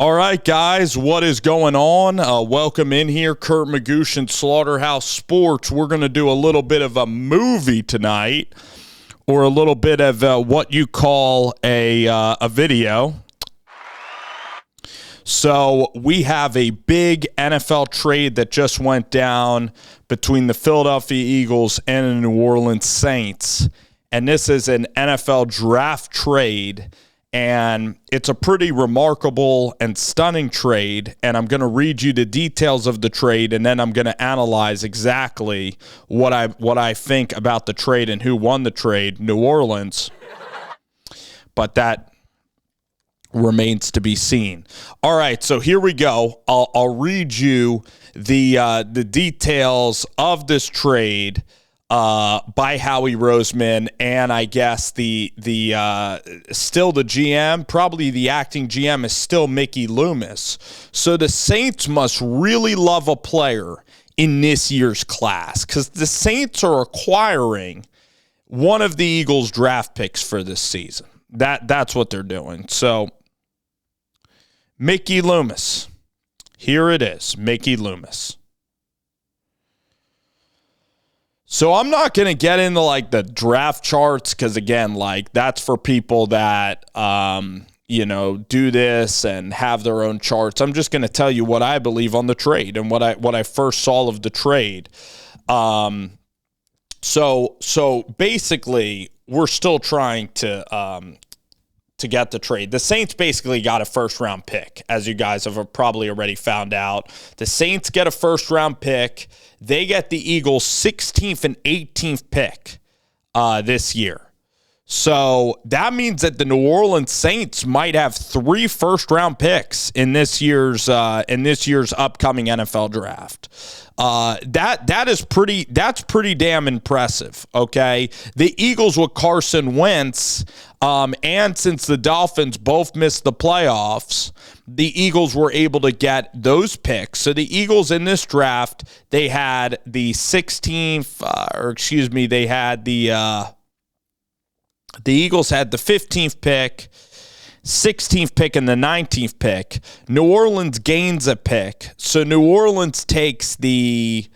All right, guys, what is going on? Welcome in here, Kurt Magoosh and Slaughterhouse Sports. We're going to do a little bit of a movie tonight, or a little bit of what you call a video. So we have a big NFL trade that just went down between the Philadelphia Eagles and the New Orleans Saints, and this is an NFL draft trade. And it's a pretty remarkable and stunning trade, and I'm going to read you the details of the trade, and then I'm going to analyze exactly what I think about the trade and who won the trade, New Orleans. But that remains to be seen. All right, so here we go. I'll read you the details of this trade by Howie Roseman, and I guess the still the GM, probably the acting GM, is still Mickey Loomis. So the Saints must really love a player in this year's class, because the Saints are acquiring one of the Eagles' draft picks for this season. That's what they're doing. So Mickey Loomis, here it is, Mickey Loomis. So I'm not going to get into, like, the draft charts because, again, like, that's for people that, do this and have their own charts. I'm just going to tell you what I believe on the trade and what I first saw of the trade. So basically, we're still trying to get the trade. The Saints basically got a first-round pick, as you guys have probably already found out. The Saints get a first-round pick. They get the Eagles' 16th and 18th pick this year. So that means that the New Orleans Saints might have 3 first-round picks in this year's upcoming NFL draft. That's pretty damn impressive. Okay, the Eagles with Carson Wentz, and since the Dolphins both missed the playoffs, the Eagles were able to get those picks. So the Eagles in this draft, they had the 16th, they had the Eagles had the 15th pick, 16th pick, and the 19th pick. New Orleans gains a pick, so New Orleans takes the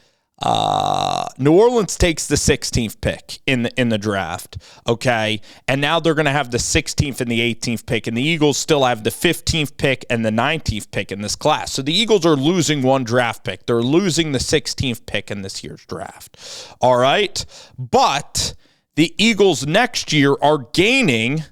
16th pick in the draft. Okay, and now they're going to have the 16th and the 18th pick, and the Eagles still have the 15th pick and the 19th pick in this class. So the Eagles are losing one draft pick. They're losing the 16th pick in this year's draft. All right, but the Eagles next year are gaining.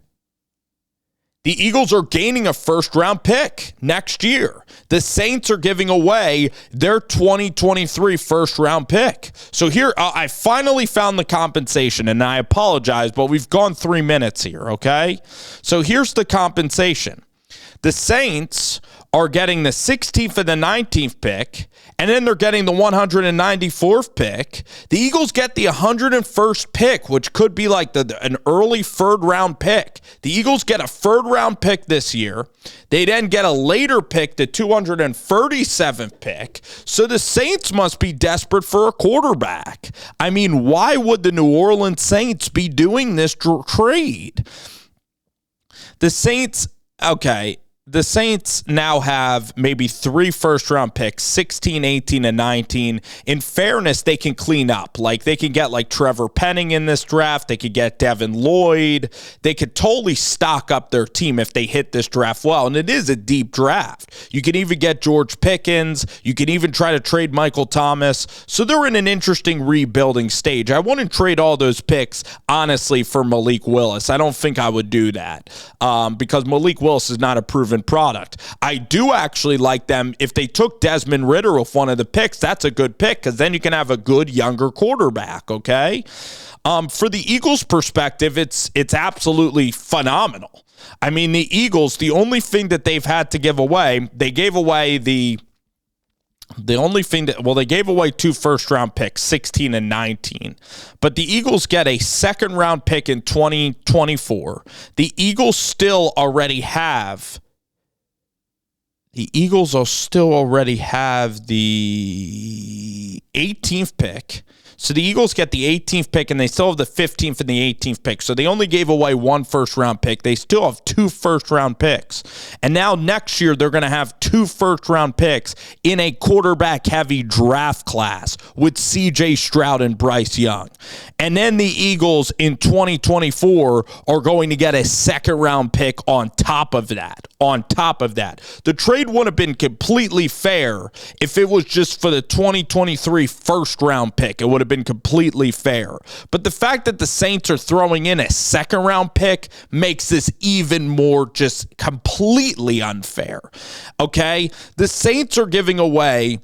The Eagles are gaining a first-round pick next year. The Saints are giving away their 2023 first-round pick. So here, I finally found the compensation, and I apologize, but we've gone 3 minutes here, okay? So here's the compensation. The Saints are getting the 16th and the 19th pick, and then they're getting the 194th pick. The Eagles get the 101st pick, which could be like an early third-round pick. The Eagles get a third-round pick this year. They then get a later pick, the 237th pick. So the Saints must be desperate for a quarterback. I mean, why would the New Orleans Saints be doing this trade? The Saints now have maybe 3 first-round picks, 16, 18, and 19. In fairness, they can clean up. Like, they can get, like, Trevor Penning in this draft. They could get Devin Lloyd. They could totally stock up their team if they hit this draft well. And it is a deep draft. You can even get George Pickens. You can even try to trade Michael Thomas. So they're in an interesting rebuilding stage. I wouldn't trade all those picks, honestly, for Malik Willis. I don't think I would do that because Malik Willis is not a proven product. I do actually like them. If they took Desmond Ridder with one of the picks, that's a good pick because then you can have a good younger quarterback, okay? For the Eagles' perspective, it's absolutely phenomenal. I mean, the Eagles, the only thing that they've had to give away, they gave away they gave away 2 first-round picks, 16 and 19. But the Eagles get a second-round pick in 2024. The Eagles still already have the 18th pick. So the Eagles get the 18th pick, and they still have the 15th and the 18th pick. So they only gave away one first-round pick. They still have two first-round picks. And now next year, they're going to have two first-round picks in a quarterback-heavy draft class with C.J. Stroud and Bryce Young. And then the Eagles in 2024 are going to get a second-round pick on top of that. The trade wouldn't have been completely fair if it was just for the 2023 first-round pick. It would have been completely fair. But the fact that the Saints are throwing in a second-round pick makes this even more just completely unfair. Okay? The Saints are giving the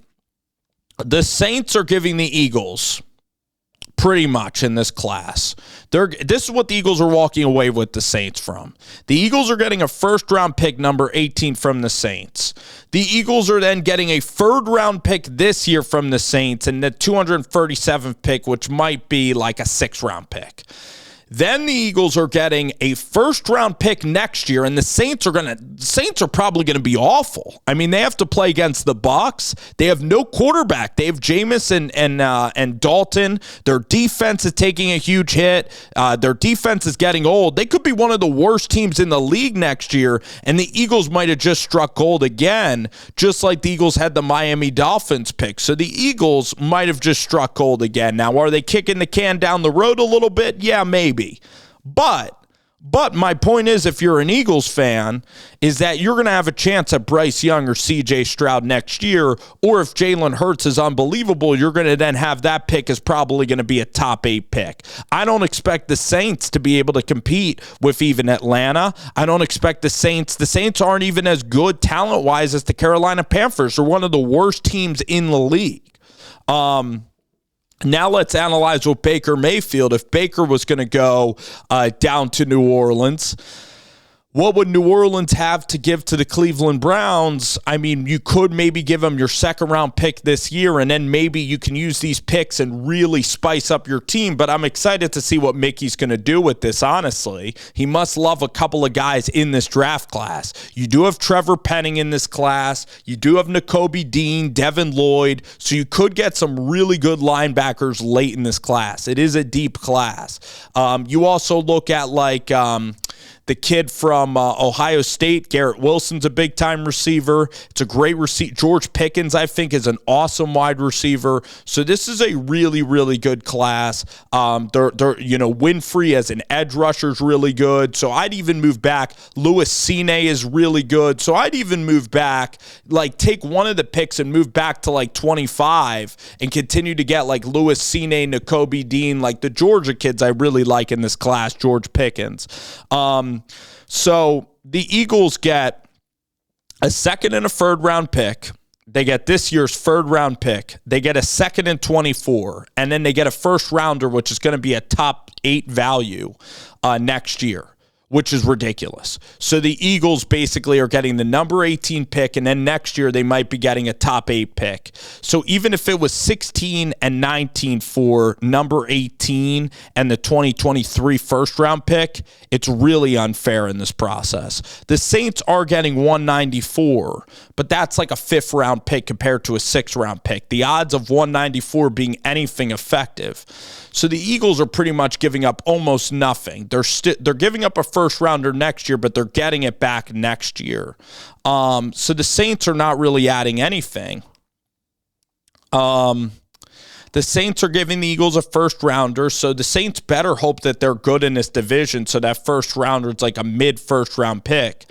Eagles pretty much in this class. This is what the Eagles are walking away with the Saints from. The Eagles are getting a first-round pick, number 18, from the Saints. The Eagles are then getting a third-round pick this year from the Saints, and the 237th pick, which might be like a sixth-round pick. Then the Eagles are getting a first-round pick next year, and the Saints are probably going to be awful. I mean, they have to play against the Bucs. They have no quarterback. They have Jameis and Dalton. Their defense is taking a huge hit. Their defense is getting old. They could be one of the worst teams in the league next year, and the Eagles might have just struck gold again, just like the Eagles had the Miami Dolphins pick. So the Eagles might have just struck gold again. Now, are they kicking the can down the road a little bit? Yeah, maybe. But my point is, if you're an Eagles fan, is that you're going to have a chance at Bryce Young or C.J. Stroud next year, or if Jalen Hurts is unbelievable, you're going to then have that pick is probably going to be a top 8 pick. I don't expect the Saints to be able to compete with even Atlanta. I don't expect the Saints aren't even as good talent-wise as the Carolina Panthers. They're one of the worst teams in the league. Now let's analyze what Baker Mayfield, if Baker was going to go down to New Orleans, what would New Orleans have to give to the Cleveland Browns? I mean, you could maybe give them your second-round pick this year, and then maybe you can use these picks and really spice up your team. But I'm excited to see what Mickey's going to do with this, honestly. He must love a couple of guys in this draft class. You do have Trevor Penning in this class. You do have Nakobe Dean, Devin Lloyd. So you could get some really good linebackers late in this class. It is a deep class. You also look at the kid from Ohio State, Garrett Wilson's a big-time receiver. It's a great receiver. George Pickens, I think, is an awesome wide receiver. So this is a really, really good class. Winfrey as an edge rusher is really good. So I'd even move back. Louis Cine is really good. So I'd even move back, take one of the picks and move back to 25 and continue to get Louis Cine, Nakobe Dean, the Georgia kids I really like in this class, George Pickens. So the Eagles get a second and a third-round pick. They get this year's third-round pick. They get a second and 24, and then they get a first-rounder, which is going to be a top 8 value next year, which is ridiculous. So the Eagles basically are getting the number 18 pick, and then next year they might be getting a top 8 pick. So even if it was 16 and 19 for number 18 and the 2023 first-round pick, it's really unfair in this process. The Saints are getting 194, but that's like a fifth-round pick compared to a sixth-round pick. The odds of 194 being anything effective. So the Eagles are pretty much giving up almost nothing. They're giving up a first-rounder next year, but they're getting it back next year. So the Saints are not really adding anything. The Saints are giving the Eagles a first-rounder, so the Saints better hope that they're good in this division, so that first-rounder is like a mid-first-round pick.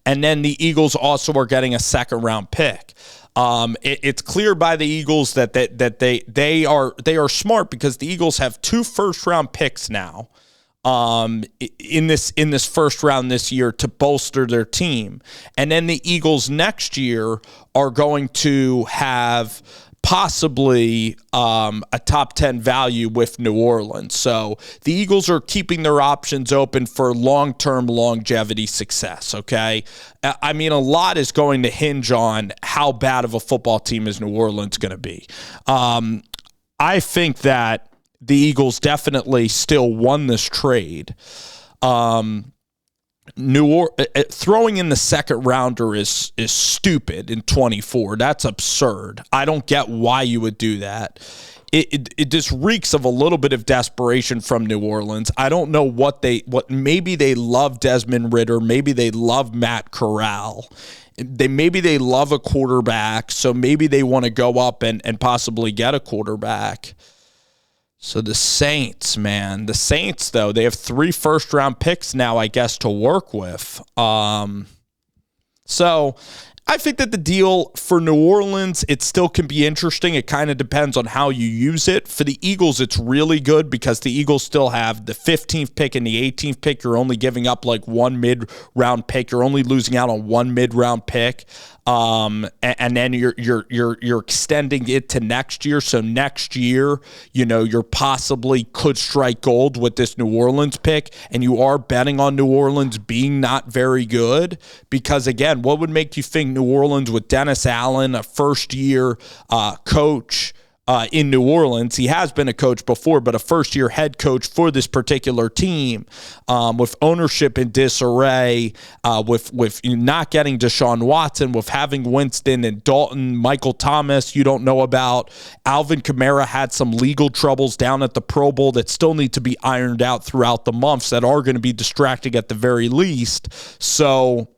And then the Eagles also are getting a second-round pick. It's clear by the Eagles that they are smart, because the Eagles have 2 first-round picks now in this first round this year to bolster their team. And then the Eagles next year are going to have possibly a top 10 value with New Orleans. So the Eagles are keeping their options open for long-term longevity success, okay? I mean, a lot is going to hinge on how bad of a football team is New Orleans going to be. I think that the Eagles definitely still won this trade. Throwing in the second rounder is stupid in 24. That's absurd. I don't get why you would do that. it just reeks of a little bit of desperation from New Orleans. I don't know what maybe they love Desmond Ridder, maybe they love Matt Corral. Maybe they love a quarterback, so maybe they want to go up and possibly get a quarterback. So the Saints, man. The Saints, though, they have 3 first-round picks now, I guess, to work with. So I think that the deal for New Orleans, it still can be interesting. It kind of depends on how you use it. For the Eagles, it's really good because the Eagles still have the 15th pick and the 18th pick. You're only giving up like 1 mid-round pick. You're only losing out on 1 mid-round pick. And then you're extending it to next year. So next year, you're possibly could strike gold with this New Orleans pick, and you are betting on New Orleans being not very good because, again, what would make you think New Orleans with Dennis Allen, a first-year coach, in New Orleans? He has been a coach before, but a first-year head coach for this particular team, with ownership in disarray, with not getting Deshaun Watson, with having Winston and Dalton, Michael Thomas you don't know about. Alvin Kamara had some legal troubles down at the Pro Bowl that still need to be ironed out throughout the months that are going to be distracting at the very least. So,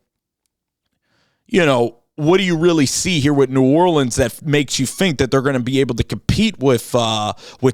what do you really see here with New Orleans that makes you think that they're going to be able to compete with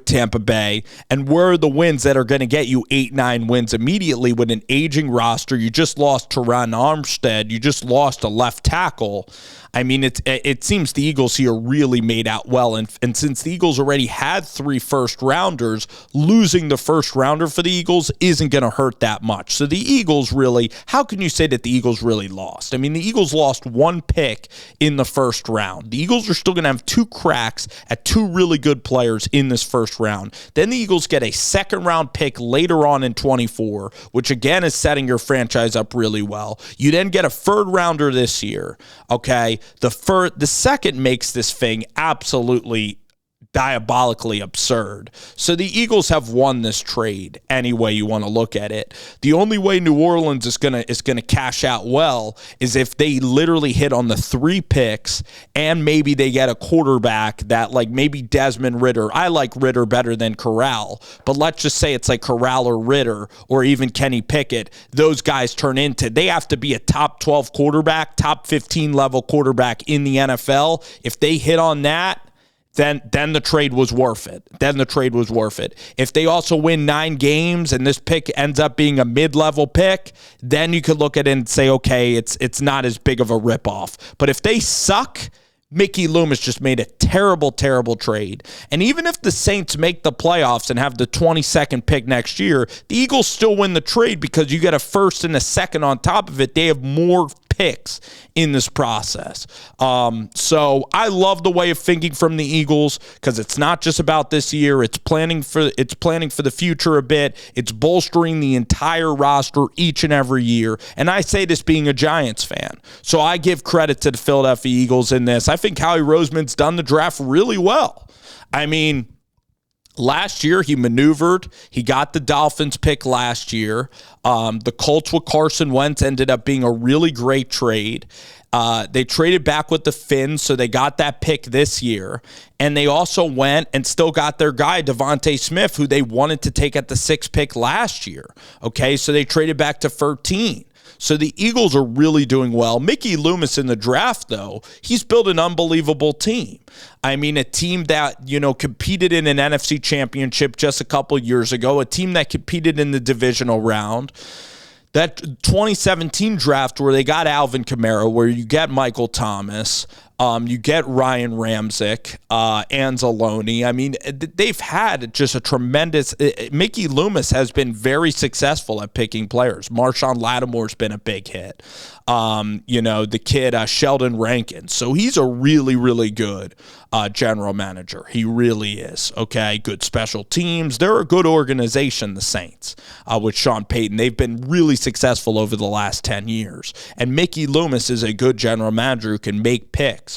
Tampa Bay? And where are the wins that are going to get you 8-9 wins immediately with an aging roster? You just lost Teron Armstead. You just lost a left tackle. I mean, it seems the Eagles here really made out well. And since the Eagles already had 3 first-rounders, losing the first-rounder for the Eagles isn't going to hurt that much. So the Eagles really, how can you say that the Eagles really lost? I mean, the Eagles lost 1 pick in the first round. The Eagles are still going to have 2 cracks at 2 really good players in this first round. Then the Eagles get a second-round pick later on in 24, which again is setting your franchise up really well. You then get a third-rounder this year, okay? The second makes this thing absolutely diabolically absurd. So the Eagles have won this trade any way you want to look at it. The only way New Orleans is gonna cash out well is if they literally hit on the 3 picks and maybe they get a quarterback that, like, maybe Desmond Ridder. I like Ridder better than Corral, but let's just say it's like Corral or Ridder or even Kenny Pickett. Those guys they have to be a top 12 quarterback, top 15 level quarterback in the NFL. If they hit on that, then the trade was worth it. If they also win 9 games and this pick ends up being a mid-level pick, then you could look at it and say, okay, it's not as big of a ripoff. But if they suck, Mickey Loomis just made a terrible, terrible trade. And even if the Saints make the playoffs and have the 22nd pick next year, the Eagles still win the trade because you get a first and a second on top of it. They have more picks in this process. So I love the way of thinking from the Eagles because it's not just about this year. It's planning for the future a bit. It's bolstering the entire roster each and every year. And I say this being a Giants fan. So I give credit to the Philadelphia Eagles in this. I think Howie Roseman's done the draft really well. I mean, last year, he maneuvered. He got the Dolphins pick last year. The Colts with Carson Wentz ended up being a really great trade. They traded back with the Finns, so they got that pick this year. And they also went and still got their guy, Devontae Smith, who they wanted to take at the 6th pick last year. Okay, so they traded back to 13. So the Eagles are really doing well. Mickey Loomis in the draft, though, he's built an unbelievable team. I mean, a team that, competed in an NFC championship just a couple years ago, a team that competed in the divisional round. That 2017 draft where they got Alvin Kamara, where you get Michael Thomas, you get Ryan Ramczyk, Anzalone. I mean, they've had just a tremendous. Mickey Loomis has been very successful at picking players. Marshawn Lattimore's been a big hit. The kid Sheldon Rankin. So he's a really, really good general manager. He really is. Okay, good special teams. They're a good organization, the Saints, with Sean Payton. They've been really successful over the last 10 years. And Mickey Loomis is a good general manager who can make picks.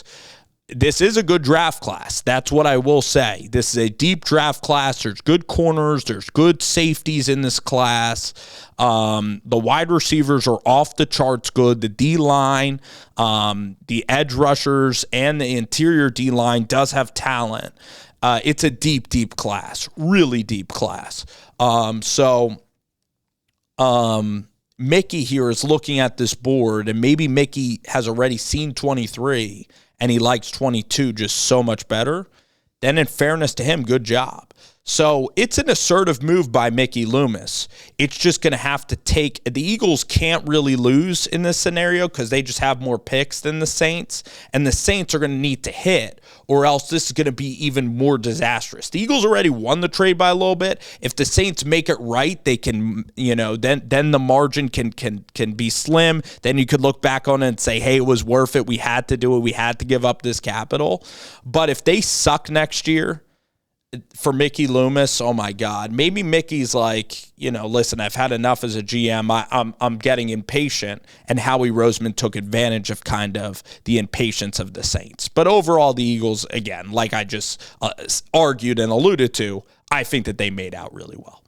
This is a good draft class. That's what I will say. This is a deep draft class. There's good corners. There's good safeties in this class. The wide receivers are off the charts good. The D-line, the edge rushers, and the interior D-line does have talent. It's a deep class, really deep class. Mickey here is looking at this board, and maybe Mickey has already seen 23 and he likes 22 just so much better. Then in fairness to him, good job. So it's an assertive move by Mickey Loomis. It's just going to have to take – the Eagles can't really lose in this scenario because they just have more picks than the Saints, and the Saints are going to need to hit, or else this is going to be even more disastrous. The Eagles already won the trade by a little bit. If the Saints make it right, they can – then the margin can be slim. Then you could look back on it and say, hey, it was worth it. We had to do it. We had to give up this capital. But if they suck next year – for Mickey Loomis, oh my God, maybe Mickey's like, listen, I've had enough as a GM. I'm getting impatient, and Howie Roseman took advantage of kind of the impatience of the Saints. But overall, the Eagles, again, like I just argued and alluded to, I think that they made out really well.